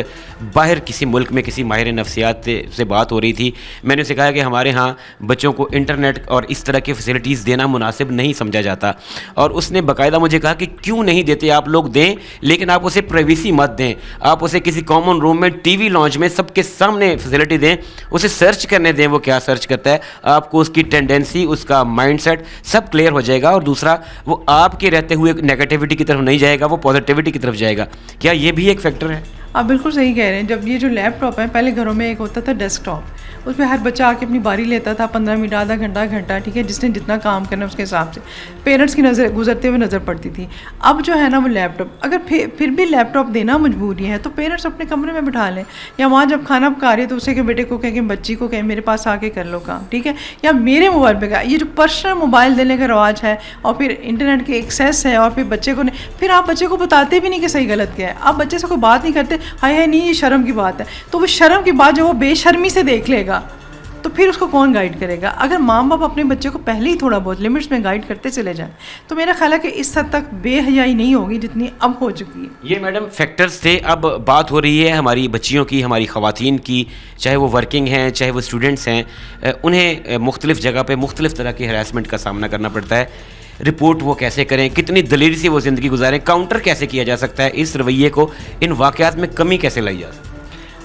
باہر کسی ملک میں کسی ماہر نفسیات سے بات ہو رہی تھی, میں نے اسے کہا کہ ہمارے ہاں بچوں کو انٹرنیٹ اور اس طرح کی فیسلٹیز دینا مناسب نہیں سمجھا جاتا, اور اس نے باقاعدہ مجھے کہا کہ کیوں نہیں دیتے آپ لوگ, دیں لیکن آپ اسے پرائیویسی مت دیں, آپ اسے کسی کامن روم میں ٹی وی لانچ میں سب کے سامنے فیسلٹی دیں, اسے سرچ کرنے دیں وہ کیا سرچ کرتا ہے, آپ کو اس کی ٹینڈنسی, اس کا مائنڈ سیٹ سب کلیئر ہو جائے گا, اور دوسرا وہ آپ کے رہتے ہوئے نیگیٹیوٹی کی طرف نہیں جائے گا, وہ پازیٹیوٹی کی طرف جائے گا. کیا یہ بھی ایک فیکٹر ہے؟ آپ بالکل صحیح کہہ رہے ہیں. جب یہ جو لیپ ٹاپ ہے, پہلے گھروں میں ایک ہوتا تھا ڈیسک ٹاپ, اس پہ ہر بچہ آ کے اپنی باری لیتا تھا, 15 منٹ, آدھا گھنٹہ, ٹھیک ہے, جس نے جتنا کام کرنا اس کے حساب سے پیرنٹس کی نظر گزرتے ہوئے نظر پڑتی تھی. اب جو ہے نا وہ لیپ ٹاپ, اگر پھر بھی لیپ ٹاپ دینا مجبوری ہے تو پیرنٹس اپنے کمرے میں بٹھا لیں, یا وہاں جب کھانا پکا رہے تو اسے کہ بیٹے کو کہیں کہ بچی کو کہیں میرے پاس آ کے کر لو کام, ٹھیک ہے, یا میرے موبائل پہ کا. یہ جو پرسنل موبائل دینے کا رواج ہے اور پھر انٹرنیٹ کے ایکسیس ہے, اور پھر بچے کو پھر آپ بچے کو بتاتے بھی نہیں کہ صحیح غلط کیا ہے. آپ بچے سے کوئی بات نہیں کرتے, ہائے نہیں یہ شرم کی بات ہے, تو وہ شرم کی بات جو وہ بے شرمی سے دیکھ لے گا تو پھر اس کو کون گائیڈ کرے گا. اگر ماں باپ اپنے بچے کو پہلے ہی تھوڑا بہت لمٹس میں گائیڈ کرتے چلے جائیں تو میرا خیال ہے کہ اس حد تک بے حیائی نہیں ہوگی جتنی اب ہو چکی ہے. یہ میڈم فیکٹرز تھے. اب بات ہو رہی ہے ہماری بچیوں کی, ہماری خواتین کی, چاہے وہ ورکنگ ہیں چاہے وہ اسٹوڈنٹس ہیں, انہیں مختلف جگہ پہ مختلف طرح کی ہراسمنٹ کا سامنا کرنا پڑتا ہے. رپورٹ وہ کیسے کریں, کتنی دلیری سے وہ زندگی گزاریں, کاؤنٹر کیسے کیا جا سکتا ہے اس رویے کو, ان واقعات میں کمی کیسے لائی جا سکتی ہے؟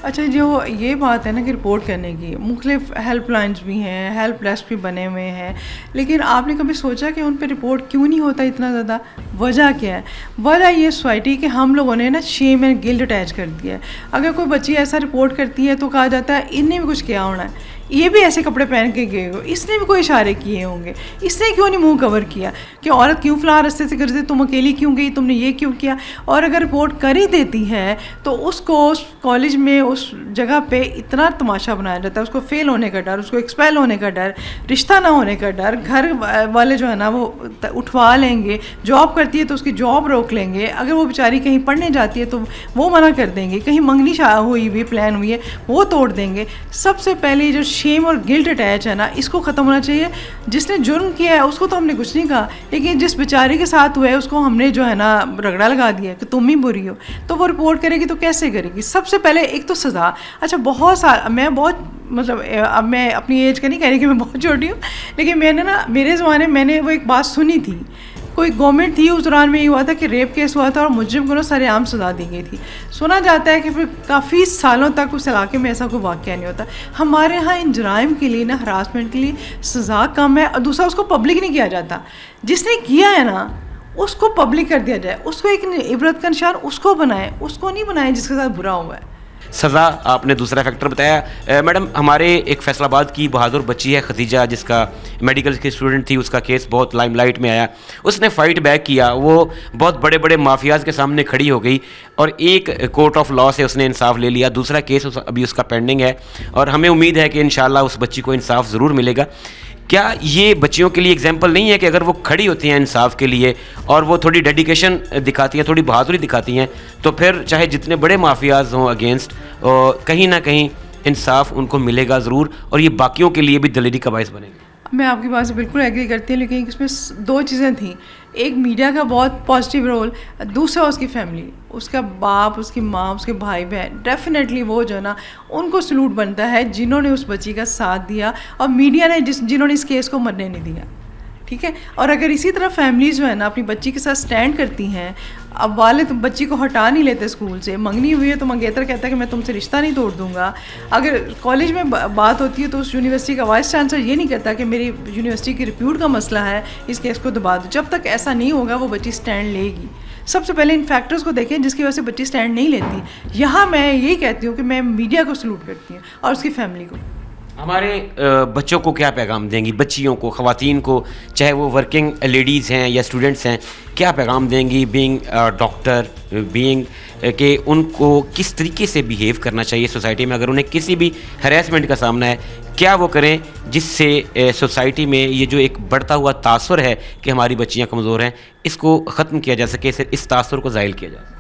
اچھا, جو یہ بات ہے نا کہ رپورٹ کرنے کی, مختلف ہیلپ لائنز بھی ہیں, ہیلپ ڈیسک بھی بنے ہوئے ہیں, لیکن آپ نے کبھی سوچا کہ ان پہ رپورٹ کیوں نہیں ہوتا اتنا زیادہ؟ وجہ کیا ہے؟ وجہ یہ سوسائٹی کہ ہم لوگوں نے نا شیم اینڈ گلٹ اٹیچ کر دیا ہے. اگر کوئی بچی ایسا رپورٹ کرتی ہے تو کہا جاتا ہے ان نے بھی کچھ کیا ہونا ہے, یہ بھی ایسے کپڑے پہن کے گئے ہو, اس نے بھی کوئی اشارے کیے ہوں گے, اس نے کیوں نہیں منہ کور کیا, کہ عورت کیوں فلاں رستے سے گزرتی, تم اکیلی کیوں گئی, تم نے یہ کیوں کیا. اور اگر رپورٹ کر ہی دیتی ہے تو اس کو اس کالج میں اس جگہ پہ اتنا تماشا بنایا جاتا ہے, اس کو فیل ہونے کا ڈر, اس کو ایکسپیل ہونے کا ڈر, رشتہ نہ ہونے کا ڈر, گھر والے جو ہے نا وہ اٹھوا لیں گے, جاب کرتی ہے تو اس کی جاب روک لیں گے, اگر وہ بیچاری کہیں پڑھنے جاتی ہے تو وہ منع کر دیں گے, کہیں منگنی ہوئی ہوئی پلان ہوئی ہے وہ توڑ دیں گے. سب سے پہلے جو شیم اور گلٹ اٹیچ ہے نا, اس کو ختم ہونا چاہیے. جس نے جرم کیا ہے اس کو تو ہم نے کچھ نہیں کہا, لیکن جس بیچارے کے ساتھ ہوا ہے اس کو ہم نے جو ہے نا رگڑا لگا دیا کہ تم ہی بری ہو, تو وہ رپورٹ کرے گی تو کیسے کرے گی؟ سب سے پہلے ایک تو سزا. اچھا, بہت سارا, میں بہت مطلب اب میں اپنی ایج کا نہیں کہہ رہی کہ میں بہت چھوٹی ہوں, لیکن میں نے نا میرے زمانے میں نے وہ ایک بات سنی تھی, کوئی گورنمنٹ تھی اس دوران میں یہ ہوا تھا کہ ریپ کیس ہوا تھا اور مجرم کو نا سر عام سزا دی گئی تھی. سنا جاتا ہے کہ پھر کافی سالوں تک اس علاقے میں ایسا کوئی واقعہ نہیں ہوتا. ہمارے یہاں ان جرائم کے لیے نا ہراسمنٹ کے لیے سزا کم ہے, اور دوسرا اس کو پبلک نہیں کیا جاتا. جس نے کیا ہے نا اس کو پبلک کر دیا جائے, اس کو ایک عبرت کا نشان اس کو بنائے, اس کو نہیں بنائے جس کے ساتھ برا ہوا ہے. سزا آپ نے دوسرا فیکٹر بتایا. میڈم, ہمارے ایک فیصل آباد کی بہادر بچی ہے خدیجہ, جس کا میڈیکل کی اسٹوڈنٹ تھی, اس کا کیس بہت لائم لائٹ میں آیا. اس نے فائٹ بیک کیا, وہ بہت بڑے بڑے مافیاز کے سامنے کھڑی ہو گئی اور ایک کورٹ آف لاء سے اس نے انصاف لے لیا. دوسرا کیس ابھی اس کا پینڈنگ ہے اور ہمیں امید ہے کہ انشاءاللہ اس بچی کو انصاف ضرور ملے گا. کیا یہ بچیوں کے لیے اگزامپل نہیں ہے کہ اگر وہ کھڑی ہوتی ہیں انصاف کے لیے اور وہ تھوڑی ڈیڈیکیشن دکھاتی ہیں, تھوڑی بہادری دکھاتی ہیں, تو پھر چاہے جتنے بڑے مافیاز ہوں اگینسٹ, کہیں نہ کہیں انصاف ان کو ملے گا ضرور, اور یہ باقیوں کے لیے بھی دلیری کا باعث بنے گا. میں آپ کی بات سے بالکل ایگری کرتی ہوں, لیکن اس میں دو چیزیں تھیں. ایک میڈیا کا بہت پازیٹیو رول, دوسرا اس کی فیملی, اس کا باپ, اس کی ماں, اس کے بھائی بہن. ڈیفینیٹلی وہ جو ہے نا ان کو سلوٹ بنتا ہے جنہوں نے اس بچی کا ساتھ دیا, اور میڈیا نے جنہوں نے اس کیس کو مرنے نہیں دیا, ٹھیک ہے. اور اگر اسی طرح فیملیز جو ہے نا اپنی بچی کے ساتھ اسٹینڈ کرتی ہیں, اب والد بچی کو ہٹا نہیں لیتے اسکول سے, منگنی ہوئی ہے تو منگیتر کہتا ہے کہ میں تم سے رشتہ نہیں توڑ دوں گا. اگر کالج میں بات ہوتی ہے تو اس یونیورسٹی کا وائس چانسلر یہ نہیں کہتا کہ میری یونیورسٹی کی ریپیوٹ کا مسئلہ ہے, اس کیس کو دبا دو. جب تک ایسا نہیں ہوگا وہ بچی اسٹینڈ لے گی. سب سے پہلے ان فیکٹرز کو دیکھیں جس کی وجہ سے بچی اسٹینڈ نہیں لیتی. یہاں میں یہی کہتی ہوں کہ میں میڈیا کو سلوٹ کرتی ہوں اور اس کی فیملی کو. ہمارے بچوں کو کیا پیغام دیں گی, بچیوں کو, خواتین کو, چاہے وہ ورکنگ لیڈیز ہیں یا اسٹوڈنٹس ہیں, کیا پیغام دیں گی بینگ ڈاکٹر, بینگ کہ ان کو کس طریقے سے بیہیو کرنا چاہیے سوسائٹی میں؟ اگر انہیں کسی بھی ہراسمنٹ کا سامنا ہے, کیا وہ کریں جس سے سوسائٹی میں یہ جو ایک بڑھتا ہوا تاثر ہے کہ ہماری بچیاں کمزور ہیں, اس کو ختم کیا جا سکے, اس تاثر کو زائل کیا جا سکے؟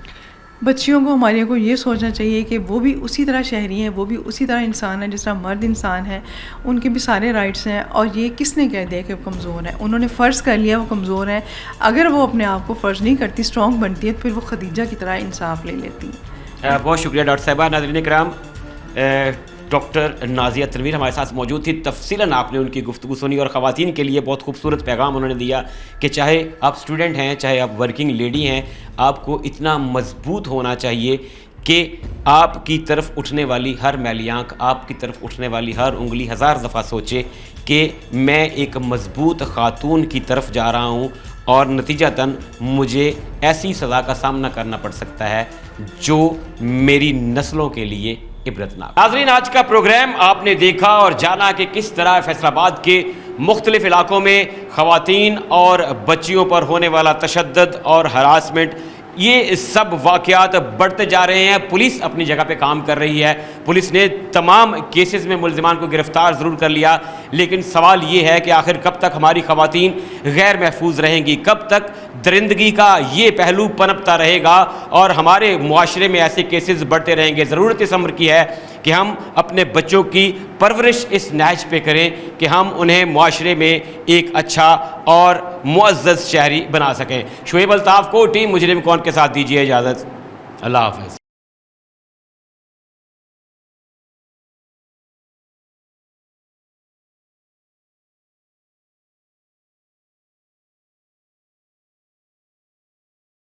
بچیوں کو, ہمارے کو یہ سوچنا چاہیے کہ وہ بھی اسی طرح شہری ہیں, وہ بھی اسی طرح انسان ہیں جس طرح مرد انسان ہے, ان کے بھی سارے رائٹس ہیں. اور یہ کس نے کہہ دیا کہ وہ کمزور ہیں؟ انہوں نے فرض کر لیا وہ کمزور ہیں. اگر وہ اپنے آپ کو فرض نہیں کرتی, اسٹرانگ بنتی ہے, تو پھر وہ خدیجہ کی طرح انصاف لے لیتی ہیں. بہت شکریہ ڈاکٹر صاحبہ. ناظرین کرام, ڈاکٹر نازیہ تنویر ہمارے ساتھ موجود تھی. تفصیلاً آپ نے ان کی گفتگو سنی اور خواتین کے لیے بہت خوبصورت پیغام انہوں نے دیا کہ چاہے آپ اسٹوڈنٹ ہیں, چاہے آپ ورکنگ لیڈی ہیں, آپ کو اتنا مضبوط ہونا چاہیے کہ آپ کی طرف اٹھنے والی ہر میلی آنکھ، آپ کی طرف اٹھنے والی ہر انگلی 1000 دفعہ سوچے کہ میں ایک مضبوط خاتون کی طرف جا رہا ہوں اور نتیجتاً مجھے ایسی سزا کا سامنا کرنا پڑ سکتا ہے جو میری نسلوں کے لیے عبرتناک۔ ناظرین، آج کا پروگرام آپ نے دیکھا اور جانا کہ کس طرح فیصل آباد کے مختلف علاقوں میں خواتین اور بچیوں پر ہونے والا تشدد اور ہراسمنٹ، یہ سب واقعات بڑھتے جا رہے ہیں۔ پولیس اپنی جگہ پہ کام کر رہی ہے، پولیس نے تمام کیسز میں ملزمان کو گرفتار ضرور کر لیا، لیکن سوال یہ ہے کہ آخر کب تک ہماری خواتین غیر محفوظ رہیں گی، کب تک درندگی کا یہ پہلو پنپتا رہے گا اور ہمارے معاشرے میں ایسے کیسز بڑھتے رہیں گے۔ ضرورت اس امر کی ہے کہ ہم اپنے بچوں کی پرورش اس نہج پہ کریں کہ ہم انہیں معاشرے میں ایک اچھا اور معزز شہری بنا سکیں۔ شعیب الطاف کو ٹیم مجرم کون کے ساتھ دیجیے اجازت۔ اللہ حافظ۔